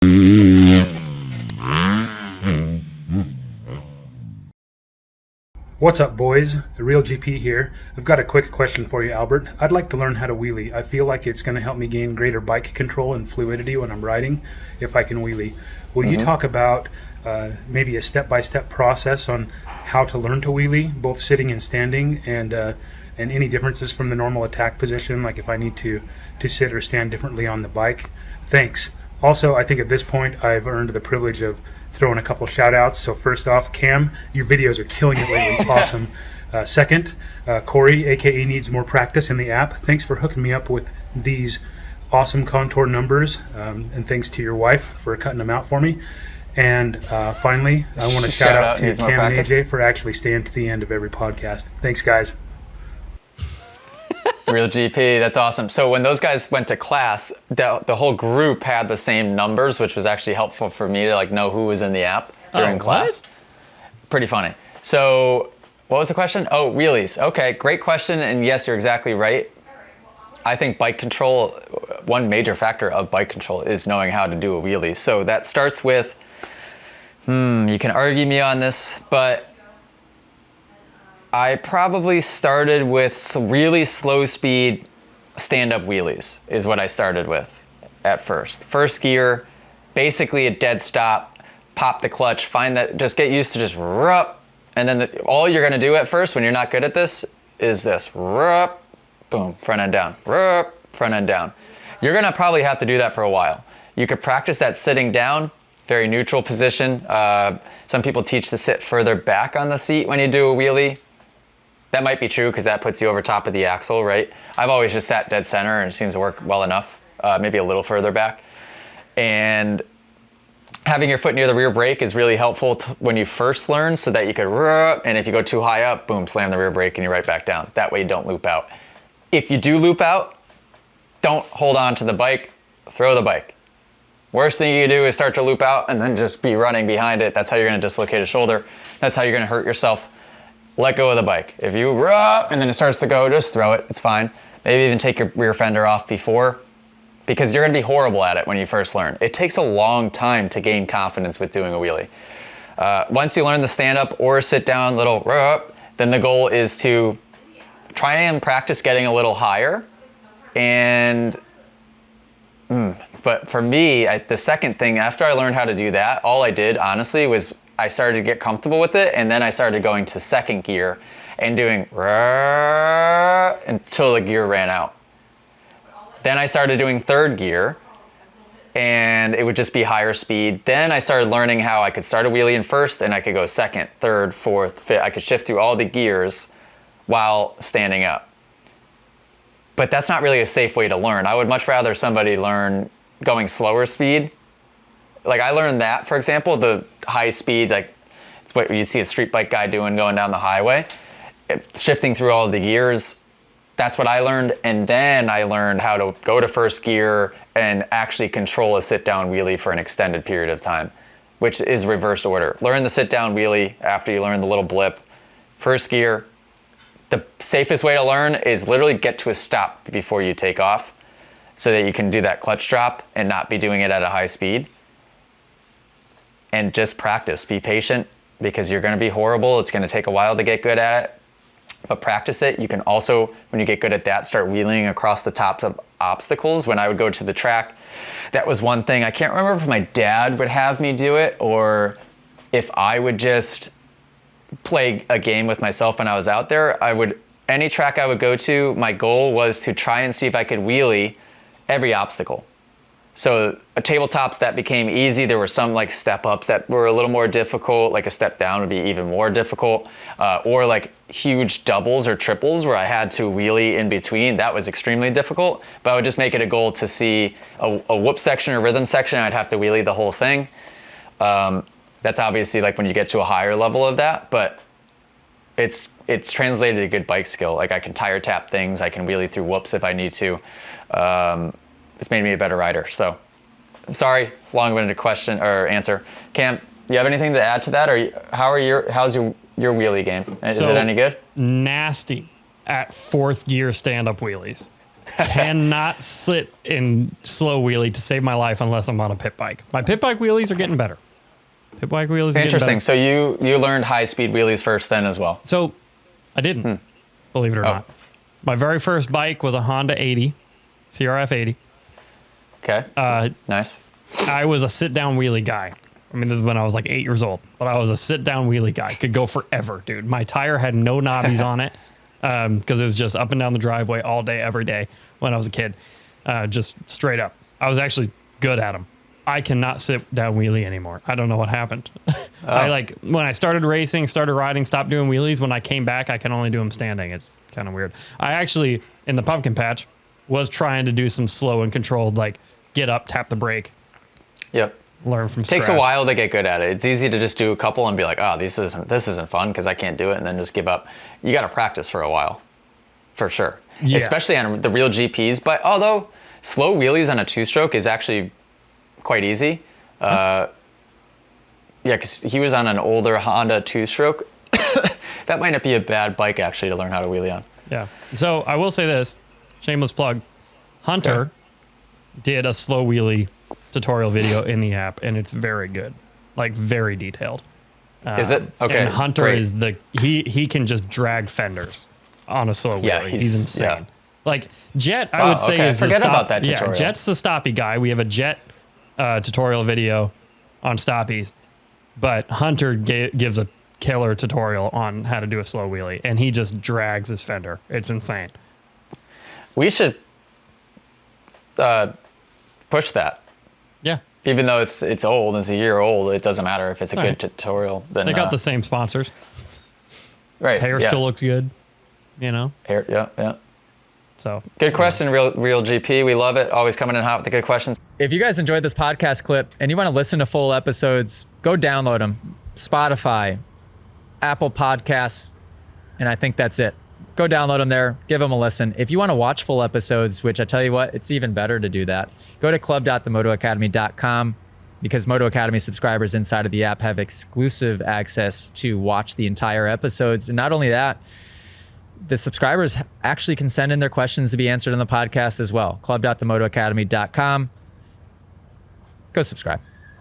What's up, boys? Real GP here. I've got a quick question for you, Albert. I'd like to learn how to wheelie. I feel like it's going to help me gain greater bike control and fluidity when I'm riding if I can wheelie. Will you talk about maybe a step-by-step process on how to learn to wheelie, both sitting and standing, and any differences from the normal attack position, like if I need to sit or stand differently on the bike? Thanks. Also, I think at this point I've earned the privilege of throwing a couple shout outs. So first off, Cam, your videos are killing it lately. Awesome. Second, Corey, aka Needs More Practice in the app. Thanks for hooking me up with these awesome contour numbers, and thanks to your wife for cutting them out for me. And finally, I want to shout out to Cam and AJ for actually staying to the end of every podcast. Thanks, guys. Real GP, that's awesome. So when those guys went to class, the whole group had the same numbers, which was actually helpful for me to know who was in the app during class. What? Pretty funny. So what was the question? Oh, wheelies. Okay, great question. And yes, you're exactly right. I think bike control, one major factor of bike control is knowing how to do a wheelie. So that starts with, you can argue me on this, but I probably started with some really slow speed stand-up wheelies is what I started with at first. First gear, basically a dead stop, pop the clutch, find that, just get used to just rup, and then all you're gonna do at first when you're not good at this is this, rup, boom, front end down, rup, front end down. You're gonna probably have to do that for a while. You could practice that sitting down, very neutral position. Some people teach to sit further back on the seat when you do a wheelie. That might be true because that puts you over top of the axle, right? I've always just sat dead center and it seems to work well enough, maybe a little further back. And having your foot near the rear brake is really helpful when you first learn so that you could, and if you go too high up, boom, slam the rear brake and you're right back down. That way you don't loop out. If you do loop out, don't hold on to the bike, throw the bike. Worst thing you can do is start to loop out and then just be running behind it. That's how you're gonna dislocate a shoulder. That's how you're gonna hurt yourself. Let go of the bike. If you and then it starts to go, just throw it, it's fine. Maybe even take your rear fender off before, because you're gonna be horrible at it when you first learn. It takes a long time to gain confidence with doing a wheelie. Once you learn the stand up or sit down little, then the goal is to try and practice getting a little higher. And, but for me, the second thing, after I learned how to do that, all I did honestly was I started to get comfortable with it, and then I started going to second gear and doing until the gear ran out. Then I started doing third gear, and it would just be higher speed. Then I started learning how I could start a wheelie in first, and I could go second, third, fourth, fifth. I could shift through all the gears while standing up. But that's not really a safe way to learn. I would much rather somebody learn going slower speed. Like I learned that, for example, the high speed, like it's what you'd see a street bike guy doing going down the highway, shifting through all the gears. That's what I learned. And then I learned how to go to first gear and actually control a sit down wheelie for an extended period of time, which is reverse order. Learn the sit down wheelie after you learn the little blip. First gear. The safest way to learn is literally get to a stop before you take off so that you can do that clutch drop and not be doing it at a high speed. And just practice, be patient, because you're gonna be horrible. It's gonna take a while to get good at it, but practice it. You can also, when you get good at that, start wheeling across the tops of obstacles. When I would go to the track, that was one thing. I can't remember if my dad would have me do it or if I would just play a game with myself when I was out there. Any track I would go to, my goal was to try and see if I could wheelie every obstacle. So tabletops that became easy, there were some like step ups that were a little more difficult, like a step down would be even more difficult, or like huge doubles or triples where I had to wheelie in between. That was extremely difficult, but I would just make it a goal to see a whoop section or rhythm section. I'd have to wheelie the whole thing. That's obviously like when you get to a higher level of that, but it's translated to good bike skill. Like I can tire tap things, I can wheelie through whoops if I need to. It's made me a better rider. So, sorry, long-winded question or answer. Cam, you have anything to add to that, or how's your wheelie game? Is it any good? Nasty at fourth gear stand-up wheelies. cannot sit in slow wheelie to save my life unless I'm on a pit bike. My pit bike wheelies are getting better. Pit bike wheelies are Interesting. getting better. So you learned high speed wheelies first then as well. So I didn't, believe it or not. My very first bike was a Honda 80, CRF 80. Okay. Nice. I was a sit-down wheelie guy. I mean, this is when I was like 8 years old, but I was a sit-down wheelie guy. Could go forever, dude. My tire had no knobbies on it because it was just up and down the driveway all day, every day when I was a kid. Just straight up. I was actually good at them. I cannot sit down wheelie anymore. I don't know what happened. When I started racing, started riding, stopped doing wheelies. When I came back, I can only do them standing. It's kind of weird. I actually, in the pumpkin patch, was trying to do some slow and controlled, like get up, tap the brake. Yep. Learn from Takes scratch. a while to get good at it. It's easy to just do a couple and be like, oh, this isn't fun because I can't do it, and then just give up. You got to practice for a while, for sure. Yeah. Especially on the real GPs. But although slow wheelies on a two-stroke is actually quite easy. Yeah, because he was on an older Honda two-stroke. That might not be a bad bike actually to learn how to wheelie on. Yeah. So I will say this, shameless plug. Hunter did a slow wheelie tutorial video in the app, and it's very good, like very detailed. Is it? Okay. And Hunter great. is he can just drag fenders on a slow wheelie. Yeah, he's insane. yeah. Like Jet, I would say okay. is Forget the about that Yeah, tutorial. Jet's the stoppy guy. We have a Jet tutorial video on stoppies, but Hunter gives a killer tutorial on how to do a slow wheelie, and he just drags his fender. It's insane. We should push that. Yeah. Even though it's old, it's a year old, it doesn't matter if it's a good tutorial. Then They got the same sponsors. right. His hair still looks good, you know? Hair, yeah. So Good question, real GP. We love it. Always coming in hot with the good questions. If you guys enjoyed this podcast clip and you want to listen to full episodes, go download them. Spotify, Apple Podcasts, and I think that's it. Go download them there. Give them a listen. If you want to watch full episodes, which I tell you what, it's even better to do that, go to club.themotoacademy.com because Moto Academy subscribers inside of the app have exclusive access to watch the entire episodes. And not only that, the subscribers actually can send in their questions to be answered on the podcast as well. Club.themotoacademy.com. Go subscribe.